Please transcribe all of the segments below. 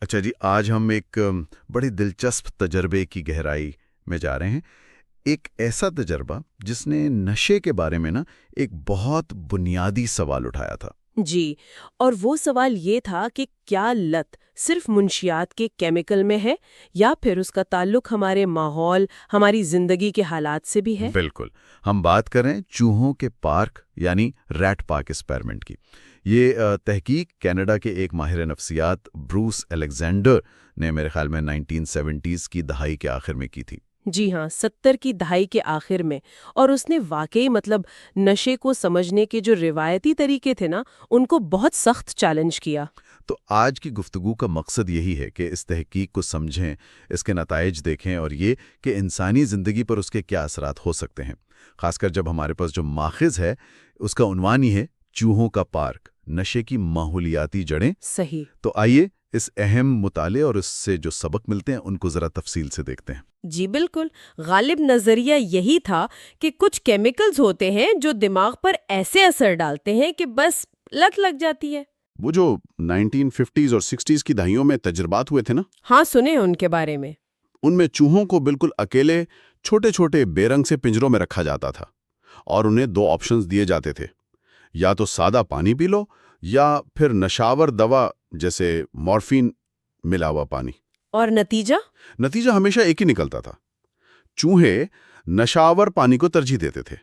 اچھا جی، آج ہم ایک بڑی دلچسپ تجربے کی گہرائی میں جا رہے ہیں۔ ایک ایسا تجربہ جس نے نشے کے بارے میں ایک بہت بنیادی سوال اٹھایا تھا۔ جی، اور وہ سوال یہ تھا کہ کیا لت صرف منشیات کے کیمیکل میں ہے یا پھر اس کا تعلق ہمارے ماحول، ہماری زندگی کے حالات سے بھی ہے؟ بالکل، ہم بات کریں چوہوں کے پارک یعنی ریٹ پارک ایکسپیریمنٹ کی۔ یہ تحقیق کینیڈا کے ایک ماہر نفسیات بروس الیگزینڈر نے میرے خیال میں 1970s کی دہائی کے آخر میں کی تھی۔ جی ہاں، 70 کی دہائی کے آخر میں، اور اس نے واقعی نشے کو سمجھنے کے جو روایتی طریقے تھے ان کو بہت سخت چیلنج کیا۔ تو آج کی گفتگو کا مقصد یہی ہے کہ اس تحقیق کو سمجھیں، اس کے نتائج دیکھیں اور یہ کہ انسانی زندگی پر اس کے کیا اثرات ہو سکتے ہیں، خاص کر جب ہمارے پاس جو ماخذ ہے اس کا عنوان ہی ہے چوہوں کا پارک، نشے کی ماحولیاتی جڑیں۔ صحیح۔ تو آئیے اس اہم مطالعے اور اس سے جو سبق ملتے ہیں ان کو ذرا تفصیل سے دیکھتے ہیں۔ جی بالکل، غالب نظریہ یہی تھا کہ کچھ کیمیکلز ہوتے ہیں جو دماغ پر ایسے اثر ڈالتے ہیں کہ بس لت لگ جاتی ہے۔ وہ جو 1950s اور 60s کی دہائیوں میں تجربات ہوئے تھے ہاں، سنے ان کے بارے میں۔ ان میں چوہوں کو بالکل اکیلے چھوٹے چھوٹے بے رنگ سے پنجروں میں رکھا جاتا تھا اور انہیں دو آپشنز دیے جاتے تھے، یا تو سادہ پانی پی لو یا پھر نشاور دوا جیسے مورفین ملا ہوا پانی۔ اور نتیجہ ہمیشہ ایک ہی نکلتا تھا، چوہے نشاور پانی کو ترجیح دیتے تھے۔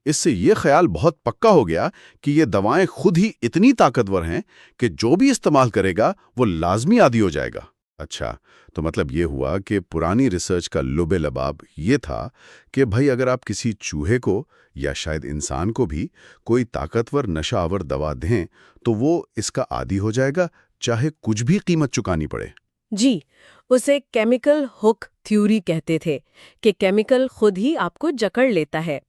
اس سے یہ خیال بہت پکا ہو گیا کہ یہ دوائیں خود ہی اتنی طاقتور ہیں کہ جو بھی استعمال کرے گا وہ لازمی عادی ہو جائے گا۔ اچھا، تو مطلب یہ ہوا کہ پرانی ریسرچ کا لب لباب یہ تھا کہ بھائی اگر آپ کسی چوہے کو یا شاید انسان کو بھی کوئی طاقتور نشہ آور دوا دیں تو وہ اس کا عادی ہو جائے گا، چاہے کچھ بھی قیمت چکانی پڑے۔ جی، اسے کیمیکل ہک تھیوری کہتے تھے کہ کیمیکل خود ہی آپ کو جکڑ لیتا ہے۔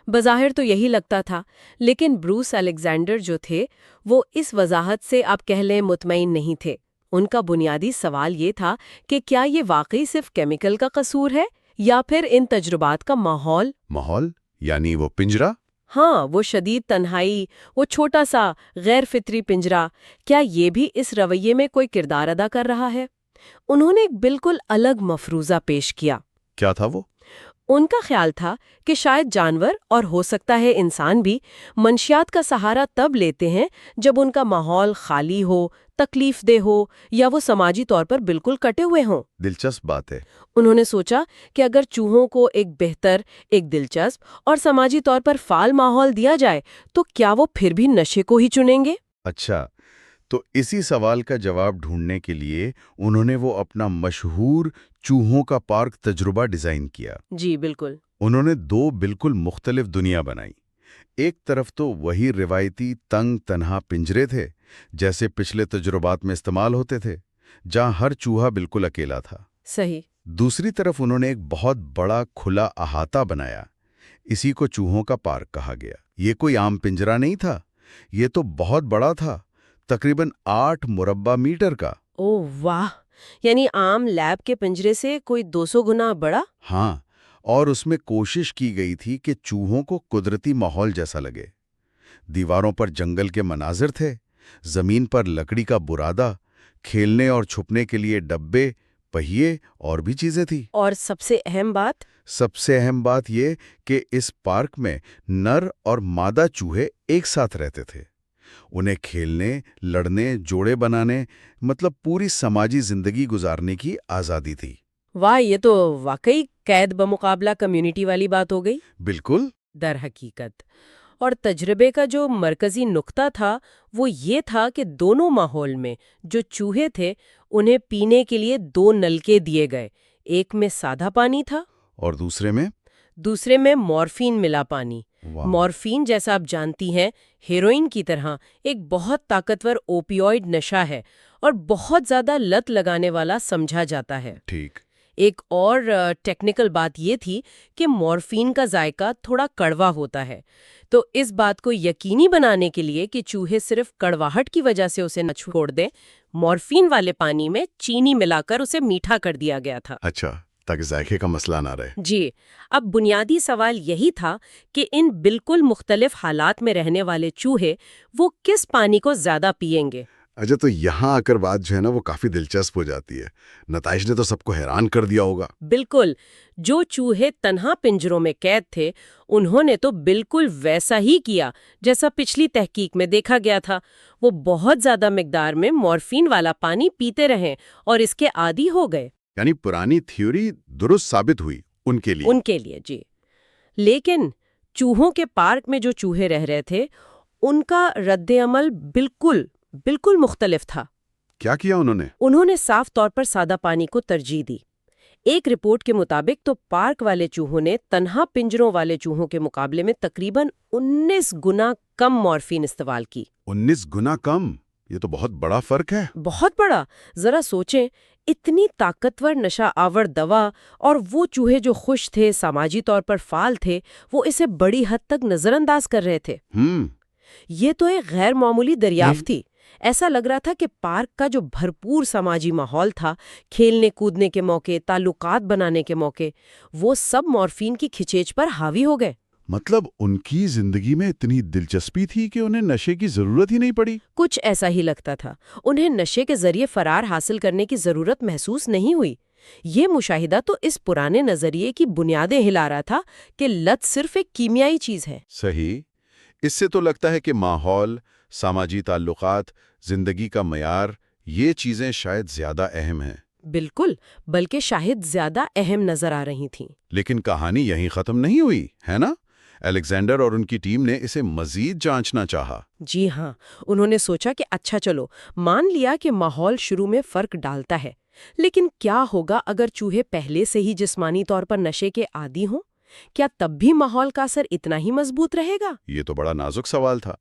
بظاہر تو یہی لگتا تھا، لیکن بروس الیگزینڈر جو تھے وہ اس وضاحت سے آپ کہہ لیں مطمئن نہیں تھے۔ ان کا بنیادی سوال یہ تھا کہ کیا یہ واقعی صرف کیمیکل کا قصور ہے یا پھر ان تجربات کا ماحول یعنی وہ پنجرہ؟ ہاں، وہ شدید تنہائی، وہ چھوٹا سا غیر فطری پنجرہ، کیا یہ بھی اس رویے میں کوئی کردار ادا کر رہا ہے؟ انہوں نے ایک بالکل الگ مفروضہ پیش کیا۔ کیا تھا وہ؟ ان کا خیال تھا کہ شاید جانور اور ہو سکتا ہے انسان بھی منشیات کا سہارا تب لیتے ہیں جب ان کا ماحول خالی ہو، تکلیف دہ ہو یا وہ سماجی طور پر بالکل کٹے ہوئے ہوں۔ دلچسپ بات ہے۔ انہوں نے سوچا کہ اگر چوہوں کو ایک بہتر، ایک دلچسپ اور سماجی طور پر فعال ماحول دیا جائے تو کیا وہ پھر بھی نشے کو ہی چنیں گے؟ اچھا، تو اسی سوال کا جواب ڈھونڈنے کے لیے انہوں نے وہ اپنا مشہور چوہوں کا پارک تجربہ ڈیزائن کیا۔ جی بالکل۔ انہوں نے دو بالکل مختلف دنیا بنائی۔ ایک طرف تو وہی روایتی تنگ تنہا پنجرے تھے جیسے پچھلے تجربات میں استعمال ہوتے تھے، جہاں ہر چوہا بالکل اکیلا تھا۔ صحیح۔ دوسری طرف انہوں نے ایک بہت بڑا کھلا احاطہ بنایا، اسی کو چوہوں کا پارک کہا گیا۔ یہ کوئی عام پنجرہ نہیں تھا، یہ تو بہت بڑا تھا، تقریباً 8 مربع میٹر کا۔ اوہ واہ، یعنی عام لیب کے پنجرے سے کوئی 200 گنا بڑا؟ ہاں، اور اس میں کوشش کی گئی تھی کہ چوہوں کو قدرتی ماحول جیسا لگے۔ دیواروں پر جنگل کے مناظر تھے، زمین پر لکڑی کا برادہ، کھیلنے اور چھپنے کے لیے ڈبے، پہیے اور بھی چیزیں تھیں۔ اور سب سے اہم بات یہ کہ اس پارک میں نر اور مادہ چوہے ایک ساتھ رہتے تھے۔ انہیں کھیلنے، لڑنے، جوڑے بنانے، مطلب پوری سماجی زندگی گزارنے کی آزادی تھی۔ واہ، یہ تو واقعی قید بمقابلہ کمیونٹی والی بات ہو گئی۔ بالکل۔ در حقیقت، اور تجربے کا جو مرکزی نقطہ تھا وہ یہ تھا کہ دونوں ماحول میں جو چوہے تھے انہیں پینے کے لیے 2 نلکے دیے گئے، ایک میں سادہ پانی تھا اور دوسرے میں مورفین ملا پانی۔ واہ۔ مورفین جیسا آپ جانتی ہیں ہیروئن کی طرح ایک بہت طاقتور اوپیوئڈ نشہ ہے اور بہت زیادہ لت لگانے والا سمجھا جاتا ہے۔ ٹھیک۔ ایک اور ٹیکنیکل بات یہ تھی کہ مورفین کا ذائقہ تھوڑا کڑوا ہوتا ہے، تو اس بات کو یقینی بنانے کے لیے کہ چوہے صرف کڑواہٹ کی وجہ سے اسے نہ چھوڑ دیں، مورفین والے پانی میں چینی ملا کر اسے میٹھا کر دیا گیا تھا۔ اچھا، تاکہ ذائقے کا مسئلہ نہ رہے۔ جی، اب بنیادی سوال یہی تھا کہ ان بالکل مختلف حالات میں رہنے والے چوہے وہ کس پانی کو زیادہ پئیں گے۔ اچھا، تو یہاں آ کر بات جو ہے نا وہ کافی دلچسپ ہو جاتی ہے. نتائج نے تو سب کو حیران کر دیا ہوگا. بالکل. جو چوہے تنہا پنجروں میں قید تھے انہوں نے تو بالکل ویسا ہی کیا جیسا پچھلی تحقیق میں دیکھا گیا تھا. وہ بہت زیادہ مقدار میں مورفین والا پانی پیتے رہے اور اس کے عادی ہو گئے. یعنی پرانی تھیوری درست ثابت ہوئی ان کے لیے. ان کے لیے جی. لیکن چوہوں کے پارک میں جو چوہے رہ رہے تھے ان کا رد عمل بالکل مختلف تھا. کیا کیا انہوں نے؟ انہوں نے صاف طور پر سادہ پانی کو ترجیح دی. ایک رپورٹ کے مطابق تو پارک والے چوہوں نے تنہا پنجروں والے چوہوں کے مقابلے میں تقریباً 19 گنا کم مورفین استعمال کی. 19 گنا کم؟ یہ تو بہت بڑا فرق ہے. بہت بڑا. ذرا سوچیں، اتنی طاقتور نشہ آور دوا اور وہ چوہے جو خوش تھے، سماجی طور پر فعال تھے، وہ اسے بڑی حد تک نظر انداز کر رہے تھے. یہ تو ایک غیر معمولی دریافت تھی. ایسا لگ رہا تھا کہ پارک کا جو بھرپور سماجی ماحول تھا، کھیلنے کودنے کے موقع، تعلقات بنانے کے موقع، وہ سب مورفین کی کھچیچ پر حاوی ہو گئے. مطلب ان کی زندگی میں اتنی دلچسپی تھی کہ انہیں نشے کی ضرورت ہی نہیں پڑی. کچھ ایسا ہی لگتا تھا. انہیں نشے کے ذریعے فرار حاصل کرنے کی ضرورت محسوس نہیں ہوئی. یہ مشاہدہ تو اس پرانے نظریے کی بنیادیں ہلا رہا تھا کہ لت صرف ایک کیمیائی چیز ہے. صحیح. اس سے تو لگتا ہے کہ ماحول، سماجی تعلقات، زندگی کا معیار، یہ چیزیں شاید زیادہ اہم ہیں. بالکل، بلکہ شاید زیادہ اہم نظر آ رہی تھیں. لیکن کہانی یہیں ختم نہیں ہوئی ہے نا؟ الیگزینڈر اور ان کی ٹیم نے اسے مزید جانچنا چاہا. جی ہاں. انہوں نے سوچا کہ اچھا چلو، مان لیا کہ ماحول شروع میں فرق ڈالتا ہے، لیکن کیا ہوگا اگر چوہے پہلے سے ہی جسمانی طور پر نشے کے عادی ہوں؟ کیا تب بھی ماحول کا اثر اتنا ہی مضبوط رہے گا؟ یہ تو بڑا نازک سوال تھا.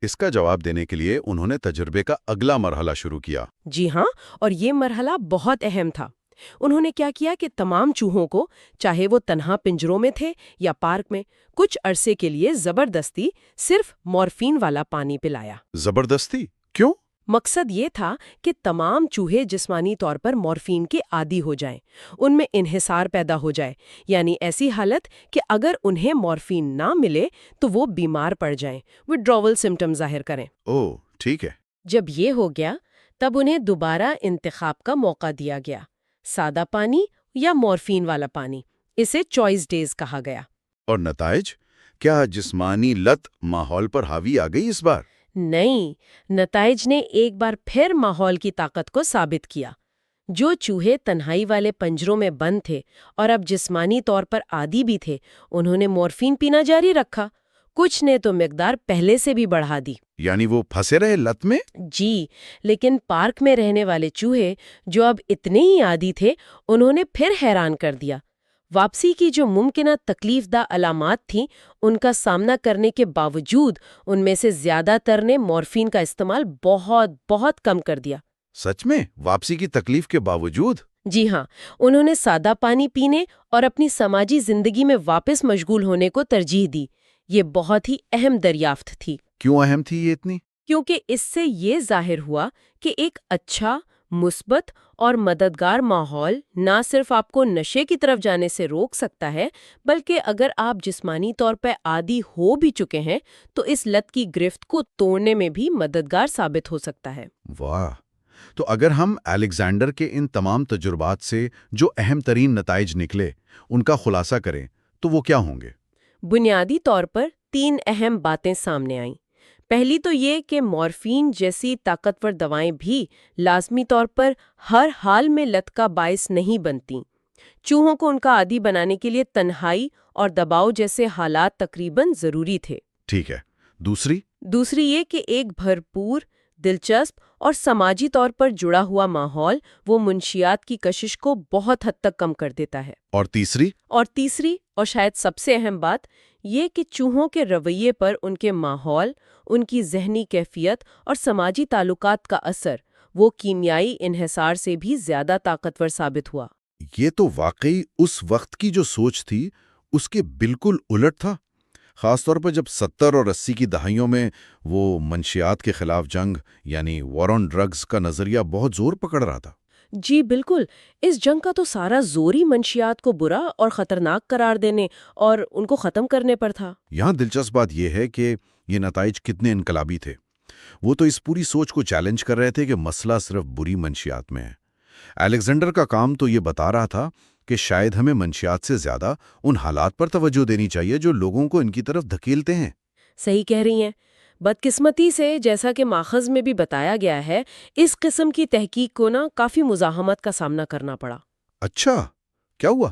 اس کا جواب دینے کے لیے انہوں نے تجربے کا اگلا مرحلہ شروع کیا. جی ہاں، اور یہ مرحلہ بہت اہم تھا. انہوں نے کیا کیا کہ تمام چوہوں کو، چاہے وہ تنہا پنجروں میں تھے یا پارک میں، کچھ عرصے کے لیے زبردستی صرف مورفین والا پانی پلایا. زبردستی؟ کیوں؟ مقصد یہ تھا کہ تمام چوہے جسمانی طور پر مورفین کے عادی ہو جائیں، ان میں انحصار پیدا ہو جائے، یعنی ایسی حالت کہ اگر انہیں مورفین نہ ملے تو وہ بیمار پڑ جائیں، وڈراول سمٹم ظاہر کریں. اوہ، ٹھیک ہے. جب یہ ہو گیا تب انہیں دوبارہ انتخاب کا موقع دیا گیا، سادہ پانی یا مورفین والا پانی. اسے چوائس ڈیز کہا گیا. اور نتائج؟ کیا جسمانی لت ماحول پر حاوی آ گئی اس بار؟ نہیں، نتائج نے ایک بار پھر ماحول کی طاقت کو ثابت کیا. جو چوہے تنہائی والے پنجروں میں بند تھے اور اب جسمانی طور پر عادی بھی تھے، انہوں نے مورفین پینا جاری رکھا. کچھ نے تو مقدار پہلے سے بھی بڑھا دی. یعنی وہ پھنسے رہے لت میں؟ جی، لیکن پارک میں رہنے والے چوہے جو اب اتنے ہی عادی تھے، انہوں نے پھر حیران کر دیا. واپسی کی جو ممکنہ تکلیف دہ علامات تھیں، ان کا سامنا کرنے کے باوجود ان میں سے زیادہ تر نے مورفین کا استعمال بہت کم کر دیا. سچ میں؟ واپسی کی تکلیف کے باوجود؟ جی ہاں، انہوں نے سادہ پانی پینے اور اپنی سماجی زندگی میں واپس مشغول ہونے کو ترجیح دی. یہ بہت ہی اہم دریافت تھی. کیوں اہم تھی یہ اتنی؟ کیونکہ اس سے یہ ظاہر ہوا کہ ایک اچھا، مثبت اور مددگار ماحول نہ صرف آپ کو نشے کی طرف جانے سے روک سکتا ہے، بلکہ اگر آپ جسمانی طور پر عادی ہو بھی چکے ہیں تو اس لت کی گرفت کو توڑنے میں بھی مددگار ثابت ہو سکتا ہے. واہ! تو اگر ہم الیگزینڈر کے ان تمام تجربات سے جو اہم ترین نتائج نکلے ان کا خلاصہ کریں تو وہ کیا ہوں گے؟ بنیادی طور پر 3 اہم باتیں سامنے آئیں. پہلی تو یہ کہ مورفین جیسی طاقتور دوائیں بھی لازمی طور پر ہر حال میں لت کا باعث نہیں بنتیں. چوہوں کو ان کا عادی بنانے کے لیے تنہائی اور دباؤ جیسے حالات تقریباً ضروری تھے. ٹھیک ہے. دوسری یہ کہ ایک بھرپور، دلچسپ اور سماجی طور پر جڑا ہوا ماحول وہ منشیات کی کشش کو بہت حد تک کم کر دیتا ہے. اور تیسری اور شاید سب سے اہم بات یہ کہ چوہوں کے رویے پر ان کے ماحول، ان کی ذہنی کیفیت اور سماجی تعلقات کا اثر وہ کیمیائی انحصار سے بھی زیادہ طاقتور ثابت ہوا. یہ تو واقعی اس وقت کی جو سوچ تھی اس کے بالکل الٹ تھا، خاص طور پر جب 70 اور 80 کی دہائیوں میں وہ منشیات کے خلاف جنگ یعنی وار آن ڈرگز کا نظریہ بہت زور پکڑ رہا تھا. جی بالکل. اس جنگ کا تو سارا زور ہی منشیات کو برا اور خطرناک قرار دینے اور ان کو ختم کرنے پر تھا. یہاں دلچسپ بات یہ ہے کہ یہ نتائج کتنے انقلابی تھے. وہ تو اس پوری سوچ کو چیلنج کر رہے تھے کہ مسئلہ صرف بری منشیات میں ہے۔ الیگزینڈر کا کام تو یہ بتا رہا تھا کہ شاید ہمیں منشیات سے زیادہ ان حالات پر توجہ دینی چاہیے جو لوگوں کو ان کی طرف دھکیلتے ہیں۔ صحیح کہہ رہی ہیں۔ بدقسمتی سے جیسا کہ ماخذ میں بھی بتایا گیا ہے، اس قسم کی تحقیق کو کافی مزاحمت کا سامنا کرنا پڑا۔ اچھا، کیا ہوا؟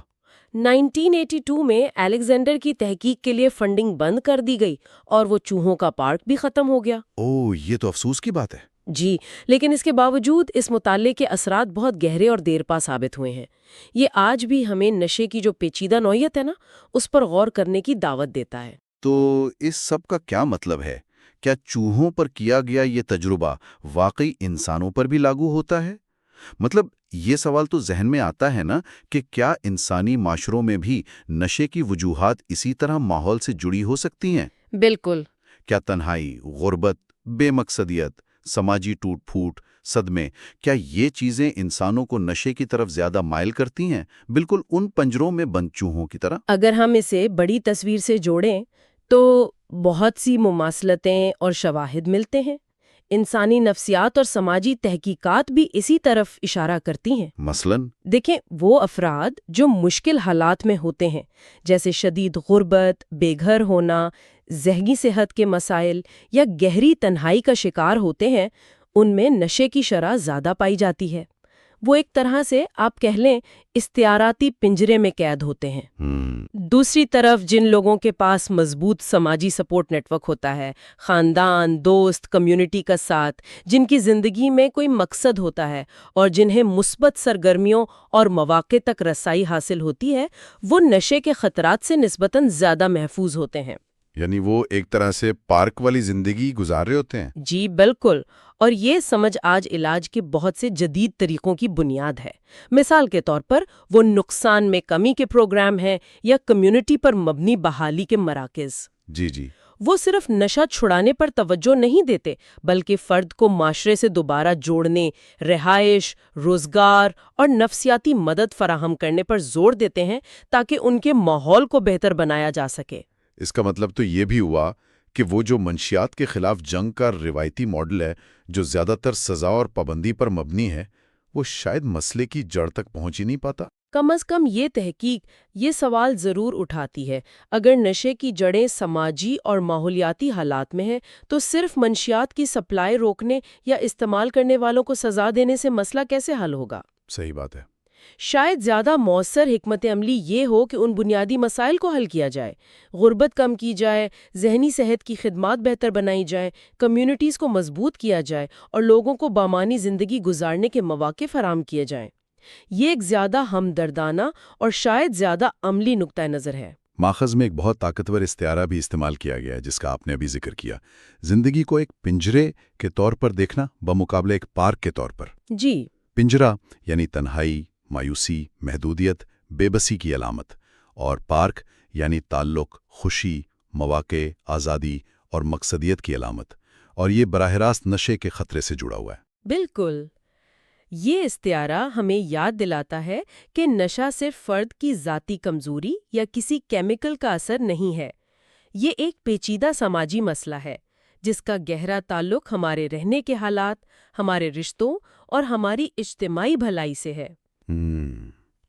1982 میں الیگزینڈر کی تحقیق کے لیے فنڈنگ بند کر دی گئی اور وہ چوہوں کا پارک بھی ختم ہو گیا۔ یہ تو افسوس کی بات ہے۔ جی، لیکن اس کے باوجود اس مطالعے کے اثرات بہت گہرے اور دیر پا ثابت ہوئے ہیں۔ یہ آج بھی ہمیں نشے کی جو پیچیدہ نوعیت ہے اس پر غور کرنے کی دعوت دیتا ہے۔ تو اس سب کا کیا مطلب ہے؟ کیا چوہوں پر کیا گیا یہ تجربہ واقعی انسانوں پر بھی لاگو ہوتا ہے؟ مطلب یہ سوال تو ذہن میں آتا ہے کہ کیا انسانی معاشروں میں بھی نشے کی وجوہات اسی طرح ماحول سے جڑی ہو سکتی ہیں؟ بالکل۔ کیا تنہائی، غربت، بے مقصدیت، سماجی ٹوٹ پھوٹ، صدمے، کیا یہ چیزیں انسانوں کو نشے کی طرف زیادہ مائل کرتی ہیں، بالکل ان پنجروں میں بند چوہوں کی طرح؟ اگر ہم اسے بڑی تصویر سے جوڑیں تو بہت سی مماثلتیں اور شواہد ملتے ہیں۔ انسانی نفسیات اور سماجی تحقیقات بھی اسی طرف اشارہ کرتی ہیں۔ مثلاً دیکھیں، وہ افراد جو مشکل حالات میں ہوتے ہیں، جیسے شدید غربت، بے گھر ہونا، ذہنی صحت کے مسائل یا گہری تنہائی کا شکار ہوتے ہیں، ان میں نشے کی شرح زیادہ پائی جاتی ہے۔ وہ ایک طرح سے آپ کہہ لیں استعاراتی پنجرے میں قید ہوتے ہیں۔ دوسری طرف جن لوگوں کے پاس مضبوط سماجی سپورٹ نیٹ ورک ہوتا ہے، خاندان، دوست، کمیونٹی کا ساتھ، جن کی زندگی میں کوئی مقصد ہوتا ہے اور جنہیں مثبت سرگرمیوں اور مواقع تک رسائی حاصل ہوتی ہے، وہ نشے کے خطرات سے نسبتاً زیادہ محفوظ ہوتے ہیں۔ یعنی وہ ایک طرح سے پارک والی زندگی گزار رہے ہوتے ہیں۔ جی بالکل، اور یہ سمجھ آج علاج کے بہت سے جدید طریقوں کی بنیاد ہے۔ مثال کے طور پر وہ نقصان میں کمی کے پروگرام ہیں یا کمیونٹی پر مبنی بحالی کے مراکز۔ جی وہ صرف نشہ چھڑانے پر توجہ نہیں دیتے، بلکہ فرد کو معاشرے سے دوبارہ جوڑنے، رہائش، روزگار اور نفسیاتی مدد فراہم کرنے پر زور دیتے ہیں تاکہ ان کے ماحول کو بہتر بنایا جا سکے۔ اس کا مطلب تو یہ بھی ہوا کہ وہ جو منشیات کے خلاف جنگ کا روایتی ماڈل ہے، جو زیادہ تر سزا اور پابندی پر مبنی ہے، وہ شاید مسئلے کی جڑ تک پہنچ ہی نہیں پاتا۔ کم از کم یہ تحقیق یہ سوال ضرور اٹھاتی ہے، اگر نشے کی جڑیں سماجی اور ماحولیاتی حالات میں ہیں تو صرف منشیات کی سپلائی روکنے یا استعمال کرنے والوں کو سزا دینے سے مسئلہ کیسے حل ہوگا؟ صحیح بات ہے۔ شاید زیادہ مؤثر حکمت عملی یہ ہو کہ ان بنیادی مسائل کو حل کیا جائے، غربت کم کی جائے، ذہنی صحت کی خدمات بہتر بنائی جائیں، کمیونٹیز کو مضبوط کیا جائے اور لوگوں کو بامانی زندگی گزارنے کے مواقع فراہم کیے جائیں۔ یہ ایک زیادہ ہمدردانہ اور شاید زیادہ عملی نقطہ نظر ہے۔ ماخذ میں ایک بہت طاقتور استعارہ بھی استعمال کیا گیا ہے جس کا آپ نے ابھی ذکر کیا، زندگی کو ایک پنجرے کے طور پر دیکھنا بمقابلے ایک پارک کے طور پر۔ جی، پنجرہ یعنی تنہائی، مایوسی، محدودیت، بے بسی کی علامت، اور پارک یعنی تعلق، خوشی، مواقع، آزادی اور مقصدیت کی علامت، اور یہ براہ راست نشے کے خطرے سے جڑا ہوا ہے۔ بالکل۔ یہ استعارہ ہمیں یاد دلاتا ہے کہ نشہ صرف فرد کی ذاتی کمزوری یا کسی کیمیکل کا اثر نہیں ہے، یہ ایک پیچیدہ سماجی مسئلہ ہے جس کا گہرا تعلق ہمارے رہنے کے حالات، ہمارے رشتوں اور ہماری اجتماعی بھلائی سے ہے۔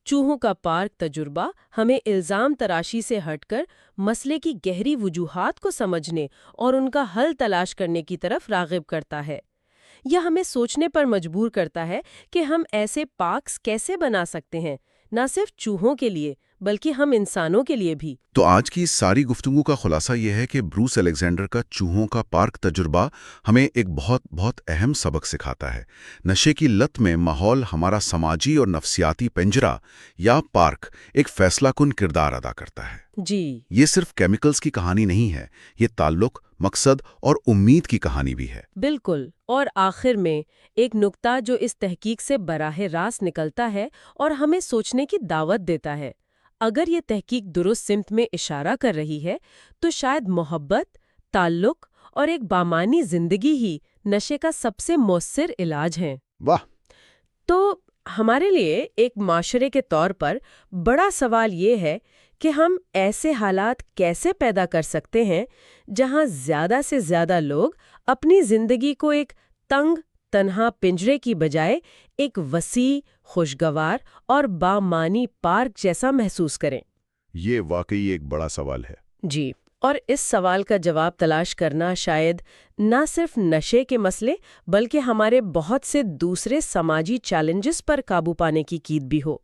چوہوں کا پارک تجربہ ہمیں الزام تراشی سے ہٹ کر مسئلے کی گہری وجوہات کو سمجھنے اور ان کا حل تلاش کرنے کی طرف راغب کرتا ہے۔ یہ ہمیں سوچنے پر مجبور کرتا ہے کہ ہم ایسے پارکس کیسے بنا سکتے ہیں، نہ صرف چوہوں کے لیے بلکہ ہم انسانوں کے لیے بھی۔ تو آج کی ساری گفتگو کا خلاصہ یہ ہے کہ بروس الیگزینڈر کا چوہوں کا پارک تجربہ ہمیں ایک بہت اہم سبق سکھاتا ہے۔ نشے کی لت میں ماحول ہمارا سماجی اور نفسیاتی پنجرہ یا پارک ایک فیصلہ کن کردار ادا کرتا ہے۔ جی، یہ صرف کیمیکلز کی کہانی نہیں ہے، یہ تعلق، مقصد اور امید کی کہانی بھی ہے۔ بالکل۔ اور آخر میں ایک نقطہ جو اس تحقیق سے براہ راست نکلتا ہے اور ہمیں سوچنے کی دعوت دیتا ہے، اگر یہ تحقیق درست سمت میں اشارہ کر رہی ہے تو شاید محبت، تعلق اور ایک بامانی زندگی ہی نشے کا سب سے مؤثر علاج ہیں۔ واہ! تو ہمارے لیے ایک معاشرے کے طور پر بڑا سوال یہ ہے کہ ہم ایسے حالات کیسے پیدا کر سکتے ہیں جہاں زیادہ سے زیادہ لوگ اپنی زندگی کو ایک تنگ تنہا پنجرے کی بجائے ایک وسیع، خوشگوار اور بامانی پارک جیسا محسوس کریں؟ یہ واقعی ایک بڑا سوال ہے۔ جی، اور اس سوال کا جواب تلاش کرنا شاید نہ صرف نشے کے مسئلے بلکہ ہمارے بہت سے دوسرے سماجی چیلنجز پر قابو پانے کی کلید بھی ہو۔